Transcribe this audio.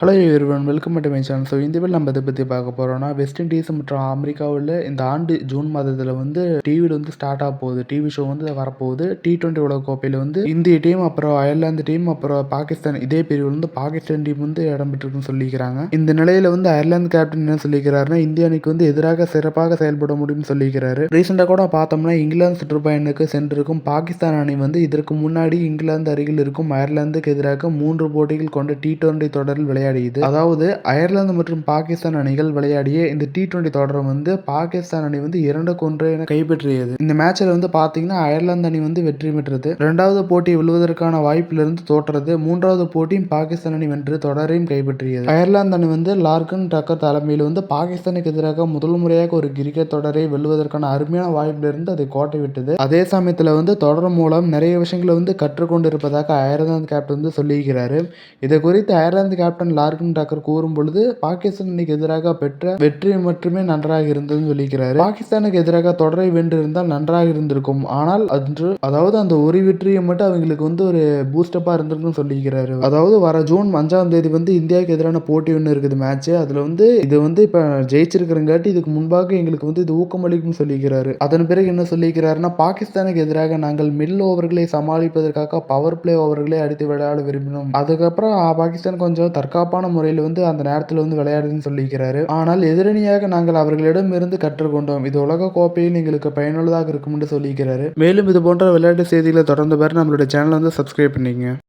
Hello everyone, welcome to my channel. So இந்த வீடியோவில் நம்ம இதை பற்றி பார்க்க போகிறோம்னா, வெஸ்ட் இண்டீஸ் மற்றும் அமெரிக்காவில் இந்த ஆண்டு ஜூன் மாதத்தில் வந்து டிவியில் வந்து ஸ்டார்ட் ஆக போகுது. டிவி ஷோ வந்து வரப்போகுது. T20 உலக கோப்பையில் வந்து இந்திய டீம், அப்புறம் அயர்லாந்து டீம், அப்புறம் பாகிஸ்தான், இதே பிரிவில் வந்து பாகிஸ்தான் டீம் வந்து இடம் பெற்றிருக்குன்னு சொல்லிக்கிறாங்க. இந்த நிலையில் வந்து அயர்லாந்து கேப்டன் என்ன சொல்லிக்கிறாருன்னா, இந்திய அணிக்கு வந்து எதிராக சிறப்பாக செயல்பட முடியும்னு சொல்லிக்கிறாரு. ரீசெண்டாக கூட பார்த்தோம்னா, இங்கிலாந்து சுற்றுப்பயணுக்கு சென்றிருக்கும் பாகிஸ்தான் அணி வந்து இதற்கு முன்னாடி இங்கிலாந்து அருகில் இருக்கும் அயர்லாந்துக்கு எதிராக 3 போட்டிகள் கொண்ட T20 தொடரில் விளையாடியது. அதாவது அயர்லாந்து மற்றும் பாகிஸ்தான் அணிகள் விளையாடிய இந்த T20 தொடரை வந்து பாகிஸ்தான் அணி வந்து 2-1 என கைப்பற்றியது. இந்த மேட்சில் வந்து பார்த்தீங்கன்னா அயர்லாந்து அணி வந்து வெற்றி பெற்றது. 2வது போட்டி வெல்வதற்கான வாய்ப்பிலிருந்து தோற்றது. 3வது போட்டியும் பாகிஸ்தான் அணி வென்று தொடரையும் கைப்பற்றியது. அயர்லாந்து அணி வந்து லார்கன் டக்கர் தலைமையில் வந்து பாகிஸ்தானுக்கு எதிராக முதல் முறையாக ஒரு கிரிக்கெட் தொடரை வெல்வதற்கான அருமையான வாய்ப்பிலிருந்து அதை கோட்டை விட்டது. அதே சமயத்தில் வந்து தொடர் மூலம் நிறைய விஷயங்களை வந்து கற்றுக்கொண்டிருப்பதாக அயர்லாந்து கேப்டன் வந்து சொல்லியிருக்கிறாரு. இதை குறித்து அயர்லாந்து கேப்டன் லார்கன் டக்கர் கூறும் பொழுது, பாகிஸ்தான் அணிக்கு எதிராக பெற்ற வெற்றி மட்டுமே நன்றாக இருந்ததுன்னு சொல்லியிருக்கிறாரு. பாகிஸ்தானுக்கு எதிராக தொடரை வென்றிருந்தால் நன்றாக இருந்திருக்கும். ஆனால் அதாவது அந்த ஒரு வெற்றியை மட்டும் அவங்களுக்கு வந்து ஒரு பூஸ்டப்பா இருந்திருக்குன்னு சொல்லியிருக்கிறாரு. அதாவது வர ஜூன் 5ஆம் தேதி வந்து இந்தியாவுக்கு எதிரான போட்டி ஒன்று இருக்குது மேட்ச். அதுல வந்து இது வந்து இப்ப ஜெயிச்சிருக்கிறங்காட்டி இதுக்கு முன்பாக எங்களுக்கு வந்து இது ஊக்கமளிக்கும் சொல்லியிருக்கிறாரு. அதன் பிறகு என்ன சொல்லியிருக்கிறாருன்னா, பாகிஸ்தானுக்கு எதிராக நாங்கள் மில் ஓவர்களை சமாளிப்பதற்காக பவர் பிளே ஓவர்களை அடித்து விளையாட விரும்பினோம். அதுக்கப்புறம் பாகிஸ்தான் கொஞ்சம் தற்காப்பான முறையில் வந்து அந்த நேரத்தில் வந்து விளையாடுதுன்னு சொல்லியிருக்கிறாரு. ஆனால் எதிரணியாக நாங்கள் அவர்களிடம் இருந்து கற்றுக்கொண்டோம். இது உலக கோப்பையில் எங்களுக்கு பயனுள்ளதாக இருக்கும் என்று சொல்லியிருக்கிறாரு. மேலும் இது போன்ற விளையாட்டு செய்திகளை தொடர்ந்து பெற நம்மளுடைய சேனலை வந்து சப்ஸ்கிரைப் பண்ணிக்கங்க.